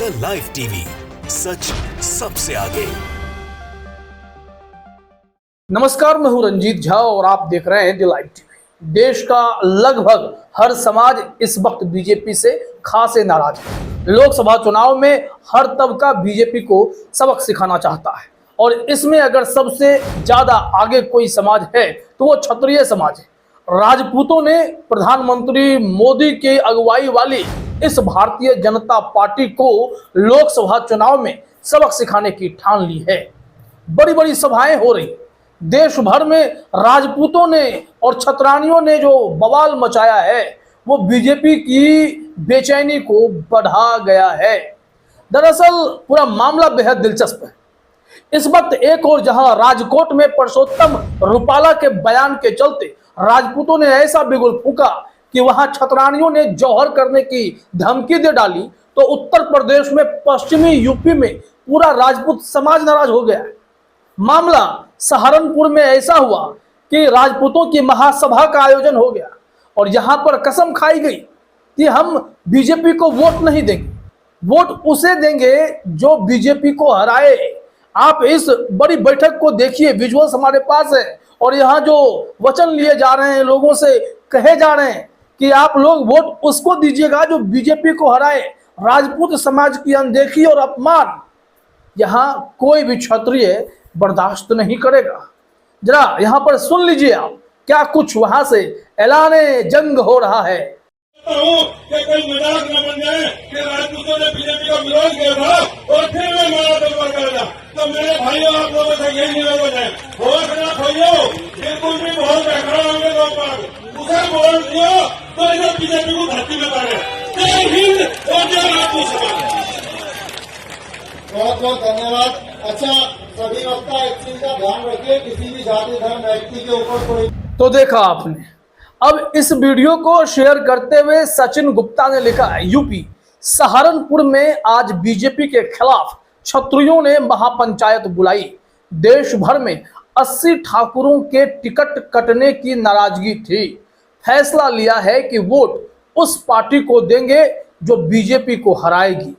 The live TV, सच सबसे आगे। नमस्कार, मैं हूं रंजीत झा और आप देख रहे हैं द लाइव टीवी। देश का लगभग हर समाज इस वक्त बीजेपी से खासे नाराज है। लोकसभा चुनाव में हर तबका बीजेपी को सबक सिखाना चाहता है और इसमें अगर सबसे ज्यादा आगे कोई समाज है तो वो क्षत्रिय समाज है। राजपूतों ने प्रधानमंत्री मोदी के अगुवाई वाली इस भारतीय जनता पार्टी को लोकसभा चुनाव में सबक सिखाने की ठान ली है। बड़ी बड़ी सभाएं हो रही, देश भर में राजपूतों ने और छतरानियों ने जो बवाल मचाया है वो बीजेपी की बेचैनी को बढ़ा गया है। दरअसल पूरा मामला बेहद दिलचस्प है। इस वक्त एक और जहां राजकोट में परसोत्तम रुपाला के बयान के चलते राजपूतों ने ऐसा बिगुल फूंका कि वहां छतरानियों ने जौहर करने की धमकी दे डाली, तो उत्तर प्रदेश में पश्चिमी यूपी में पूरा राजपूत समाज नाराज हो गया है। मामला सहारनपुर में ऐसा हुआ कि राजपूतों की महासभा का आयोजन हो गया और यहां पर कसम खाई गई कि हम बीजेपी को वोट नहीं देंगे, वोट उसे देंगे जो बीजेपी को हराए। आप इस बड़ी बैठक को देखिए, विजुअल्स हमारे पास है और यहाँ जो वचन लिए जा रहे हैं, लोगों से कहे जा रहे हैं कि आप लोग वोट उसको दीजिएगा जो बीजेपी को हराए। राजपूत समाज की अनदेखी और अपमान यहाँ कोई भी क्षत्रिय बर्दाश्त नहीं करेगा। जरा यहाँ पर सुन लीजिए आप क्या कुछ वहां से ऐलाने जंग हो रहा है। कि कोई मजाक न बन जाए कि राजपूतों ने बीजेपी का विरोध किया था और फिर मैं मारा दरबार करेगा। तो मेरे भाइयों, आप लोगों से यही निवेदन है, होश ना खोइयो, बिल्कुल भी बहुत खड़ा होंगे लोग पर उसे बोल दियो तो इधर बीजेपी को धरती में मारे। जय हिंद और जय राजपूत समाज। बहुत बहुत धन्यवाद। अच्छा, सभी वक्ता एक चीज का ध्यान रखिए, किसी भी जाति धर्म व्यक्ति के ऊपर कोई। तो देखा आपने, अब इस वीडियो को शेयर करते हुए सचिन गुप्ता ने लिखा है, यूपी सहारनपुर में आज बीजेपी के खिलाफ क्षत्रियों ने महापंचायत बुलाई। देश भर में 80 ठाकुरों के टिकट कटने की नाराजगी थी। फैसला लिया है कि वोट उस पार्टी को देंगे जो बीजेपी को हराएगी।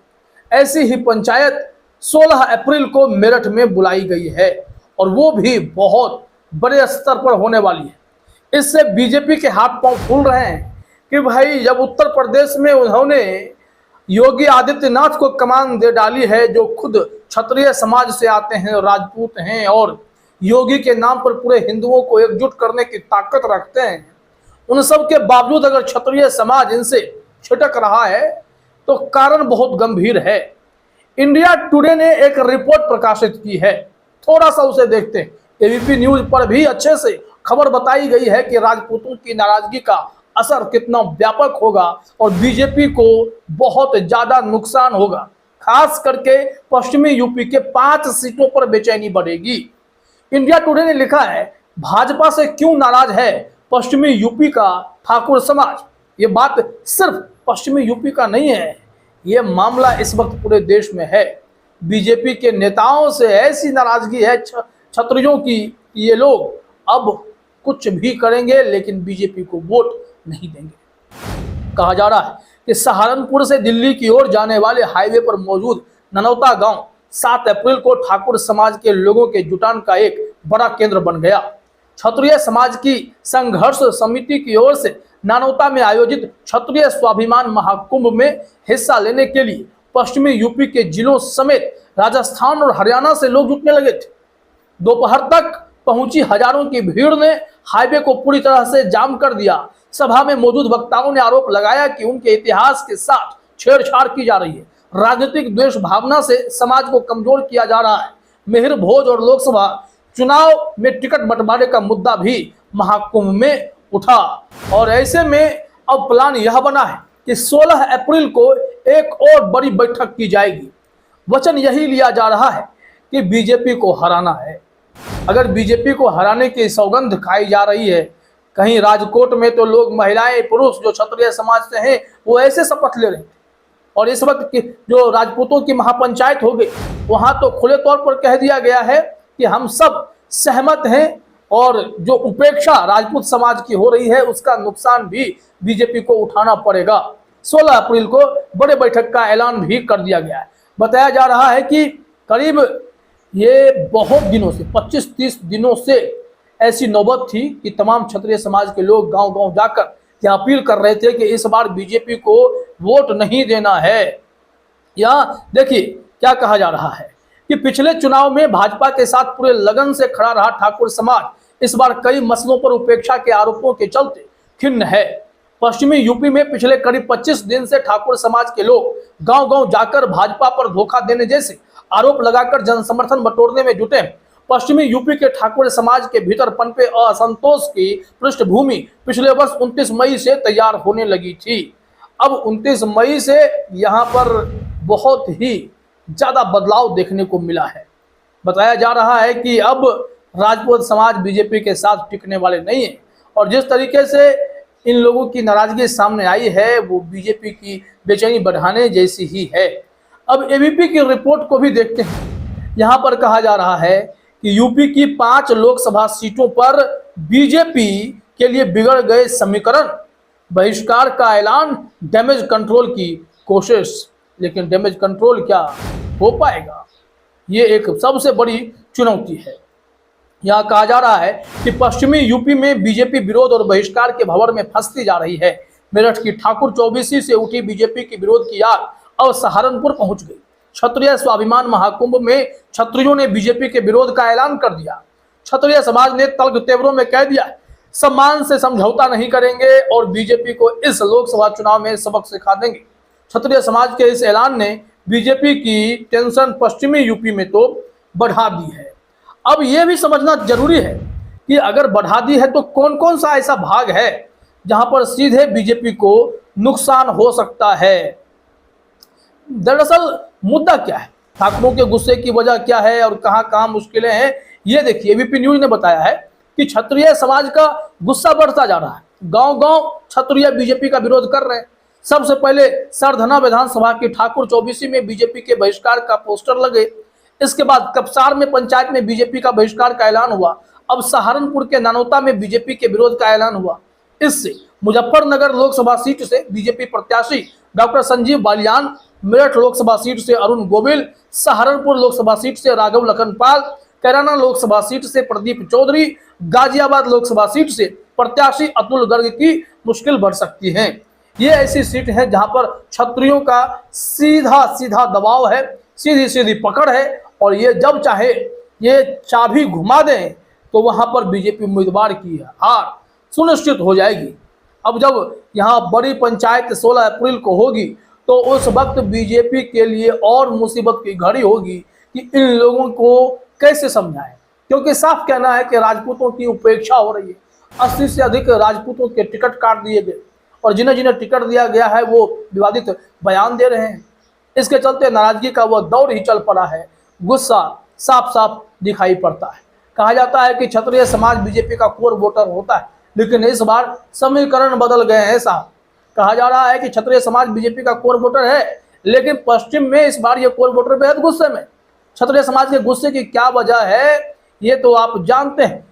ऐसी ही पंचायत 16 अप्रैल को मेरठ में बुलाई गई है और वो भी बहुत बड़े स्तर पर होने वाली है। इससे बीजेपी के हाथ पांव फूल रहे हैं कि भाई जब उत्तर प्रदेश में उन्होंने योगी आदित्यनाथ को कमान दे डाली है, जो खुद क्षत्रिय समाज से आते हैं, राजपूत हैं और योगी के नाम पर पूरे हिंदुओं को एकजुट करने की ताकत रखते हैं, उन सब के बावजूद अगर क्षत्रिय समाज इनसे छिटक रहा है तो कारण बहुत गंभीर है। इंडिया टुडे ने एक रिपोर्ट प्रकाशित की है, थोड़ा सा उसे देखते हैं। एबीपी न्यूज पर भी अच्छे से खबर बताई गई है कि राजपूतों की नाराजगी का असर कितना व्यापक होगा और बीजेपी को बहुत ज्यादा नुकसान होगा। खास करके पश्चिमी यूपी के 5 सीटों पर बेचैनी बढ़ेगी। इंडिया टुडे ने लिखा है, भाजपा से क्यों नाराज है पश्चिमी यूपी का ठाकुर समाज। ये बात सिर्फ पश्चिमी यूपी का नहीं है, ये मामला इस वक्त पूरे देश में है। बीजेपी के नेताओं से ऐसी नाराजगी है क्षत्रियों की, ये लोग अब कुछ भी करेंगे लेकिन बीजेपी को वोट नहीं देंगे। कहा जा रहा है कि सहारनपुर से दिल्ली की ओर जाने वाले हाईवे पर मौजूद ननौता गांव 7 अप्रैल को ठाकुर समाज के लोगों के जुटान का एक बड़ा केंद्र बन गया। क्षत्रिय समाज की संघर्ष समिति की ओर से नानौता में आयोजित क्षत्रिय स्वाभिमान महाकुंभ में हिस्सा लेने के लिए पश्चिमी यूपी के जिलों समेत राजस्थान और हरियाणा से लोग जुटने लगे थे। दोपहर तक पहुंची हजारों की भीड़ ने हाईवे को पूरी तरह से जाम कर दिया। सभा में मौजूद वक्ताओं ने आरोप लगाया कि उनके इतिहास के साथ छेड़छाड़ की जा रही है, राजनीतिक द्वेष भावना से समाज को कमजोर किया जा रहा है। मिहिर भोज और लोकसभा चुनाव में टिकट बंटवारे का मुद्दा भी महाकुंभ में उठा और ऐसे में अब प्लान यह बना है कि 16 अप्रैल को एक और बड़ी बैठक की जाएगी। वचन यही लिया जा रहा है कि बीजेपी को हराना है। अगर बीजेपी को हराने की सौगंध खाई जा रही है, कहीं राजकोट में तो लोग, महिलाएं, पुरुष जो क्षत्रिय समाज से हैं वो ऐसे शपथ ले रहे हैं और इस वक्त की जो राजपूतों की महापंचायत हो गई, वहां तो खुले तौर पर कह दिया गया है कि हम सब सहमत हैं और जो उपेक्षा राजपूत समाज की हो रही है उसका नुकसान भी बीजेपी को उठाना पड़ेगा। 16 अप्रैल को बड़े बैठक का ऐलान भी कर दिया गया है। बताया जा रहा है कि करीब ये बहुत दिनों से 25-30 दिनों से ऐसी नौबत थी कि तमाम क्षत्रिय समाज के लोग गांव-गांव जाकर यह अपील कर रहे थे कि इस बार बीजेपी को वोट नहीं देना है। या देखिए क्या कहा जा रहा है कि पिछले चुनाव में भाजपा के साथ पूरे लगन से खड़ा रहा ठाकुर समाज इस बार कई मसलों पर उपेक्षा के आरोपों के चलते खिन्न है। पश्चिमी यूपी में पिछले करीब 25 दिन से ठाकुर समाज के लोग गांव-गांव जाकर भाजपा पर धोखा देने जैसे आरोप लगाकर जनसमर्थन बटोरने में जुटे। पश्चिमी यूपी के ठाकुर समाज के भीतर पनपे असंतोष की पृष्ठभूमि पिछले वर्ष 29 मई से तैयार होने लगी थी। अब 29 मई से यहाँ पर बहुत ही ज्यादा बदलाव देखने को मिला है। बताया जा रहा है कि अब राजपूत समाज बीजेपी के साथ टिकने वाले नहीं है और जिस तरीके से इन लोगों की नाराजगी सामने आई है वो बीजेपी की बेचैनी बढ़ाने जैसी ही है। अब एबीपी की रिपोर्ट को भी देखते हैं। यहाँ पर कहा जा रहा है कि यूपी की 5 लोकसभा सीटों पर बीजेपी के लिए बिगड़ गए समीकरण, बहिष्कार का ऐलान, डैमेज कंट्रोल की कोशिश। लेकिन डैमेज कंट्रोल क्या हो पाएगा, ये एक सबसे बड़ी चुनौती है। यहाँ कहा जा रहा है कि पश्चिमी यूपी में बीजेपी विरोध और बहिष्कार के भंवर में फंसती जा रही है। मेरठ की ठाकुर चौबीसी से उठी बीजेपी की विरोध की आग अब सहारनपुर पहुंच गई। क्षत्रिय स्वाभिमान महाकुंभ में क्षत्रियों ने बीजेपी के विरोध का ऐलान कर दिया। क्षत्रिय समाज ने तल्ख तेवरों में कह दिया सम्मान से समझौता नहीं करेंगे और बीजेपी को इस लोकसभा चुनाव में सबक सिखा देंगे। क्षत्रिय समाज के इस ऐलान ने बीजेपी की टेंशन पश्चिमी यूपी में तो बढ़ा दी है। अब यह भी समझना जरूरी है कि अगर बढ़ा दी है तो कौन कौन सा ऐसा भाग है जहां पर सीधे बीजेपी को नुकसान हो सकता है। दरअसल मुद्दा क्या है, ठाकुरों के गुस्से की वजह क्या है और कहां कहां मुश्किलें हैं, ये देखिए एबीपी न्यूज ने बताया है कि क्षत्रिय समाज का गुस्सा बढ़ता जा रहा है। गांव-गांव क्षत्रिय बीजेपी का विरोध कर रहे हैं। सबसे पहले सरधना विधानसभा की ठाकुर चौबीसी में बीजेपी के बहिष्कार का पोस्टर लगे। इसके बाद कपसार में पंचायत में बीजेपी का बहिष्कार का ऐलान हुआ। अब सहारनपुर के नानौता में बीजेपी के विरोध का ऐलान हुआ। इससे मुजफ्फरनगर लोकसभा सीट से बीजेपी प्रत्याशी डॉक्टर संजीव बालियान, मेरठ लोकसभा सीट से अरुण गोविल, सहारनपुर लोकसभा सीट से राघव लखनपाल, कैराना लोकसभा सीट से प्रदीप चौधरी, गाजियाबाद लोकसभा सीट से प्रत्याशी अतुल गर्ग की मुश्किल बढ़ सकती है। ये ऐसी सीट है जहां पर क्षत्रियों का सीधा सीधा दबाव है, सीधी सीधी पकड़ है और ये जब चाहे ये चाबी घुमा दें तो वहां पर बीजेपी उम्मीदवार की हार सुनिश्चित हो जाएगी। अब जब यहाँ बड़ी पंचायत 16 अप्रैल को होगी तो उस वक्त बीजेपी के लिए और मुसीबत की घड़ी होगी कि इन लोगों को कैसे समझाएं, क्योंकि साफ कहना है कि राजपूतों की उपेक्षा हो रही है। 80 से अधिक राजपूतों के टिकट काट दिए गए और जिन्हें जिन्हें टिकट दिया गया है वो विवादित बयान दे रहे हैं। इसके चलते नाराजगी का वह दौर ही चल पड़ा है। गुस्सा साफ साफ दिखाई पड़ता है। कहा जाता है कि क्षत्रिय समाज बीजेपी का कोर वोटर होता है, लेकिन इस बार समीकरण बदल गए हैं। साहब कहा जा रहा है कि क्षत्रिय समाज बीजेपी का कोर वोटर है, लेकिन पश्चिम में इस बार ये कोर वोटर बेहद गुस्से में। क्षत्रिय समाज के गुस्से की क्या वजह है ये तो आप जानते हैं,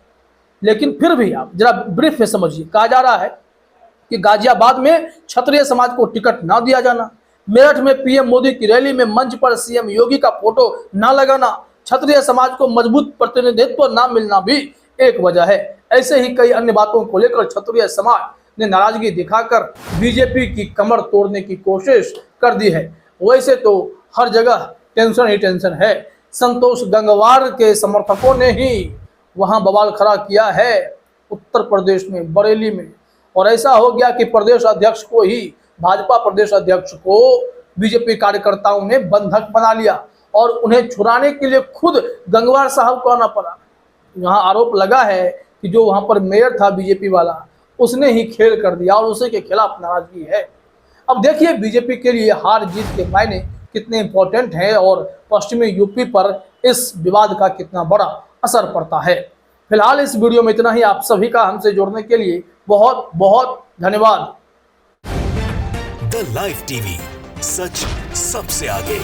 लेकिन फिर भी आप जरा ब्रीफ में समझिए। कहा जा रहा है कि गाजियाबाद में क्षत्रिय समाज को टिकट ना दिया जाना, मेरठ में पीएम मोदी की रैली में मंच पर सीएम योगी का फोटो ना लगाना, क्षत्रिय समाज को मजबूत प्रतिनिधित्व ना मिलना भी एक वजह है। ऐसे ही कई अन्य बातों को लेकर क्षत्रिय समाज ने नाराजगी दिखाकर बीजेपी की कमर तोड़ने की कोशिश कर दी है। वैसे तो हर जगह टेंशन ही टेंशन है। संतोष गंगवार के समर्थकों ने ही वहां बवाल खड़ा किया है उत्तर प्रदेश में, बरेली में, और ऐसा हो गया कि प्रदेश अध्यक्ष को ही, भाजपा प्रदेश अध्यक्ष को बीजेपी कार्यकर्ताओं ने बंधक बना लिया और उन्हें छुड़ाने के लिए खुद गंगवार साहब को आना पड़ा। यहाँ आरोप लगा है कि जो वहां पर मेयर था बीजेपी वाला, उसने ही खेल कर दिया और उसी के खिलाफ नाराजगी है। अब देखिए बीजेपी के लिए हार जीत के मायने कितने इंपॉर्टेंट हैं और पश्चिमी यूपी पर इस विवाद का कितना बड़ा असर पड़ता है। फिलहाल इस वीडियो में इतना ही। आप सभी का हमसे जुड़ने के लिए बहुत बहुत धन्यवाद। द लाइव टीवी, सच सबसे आगे।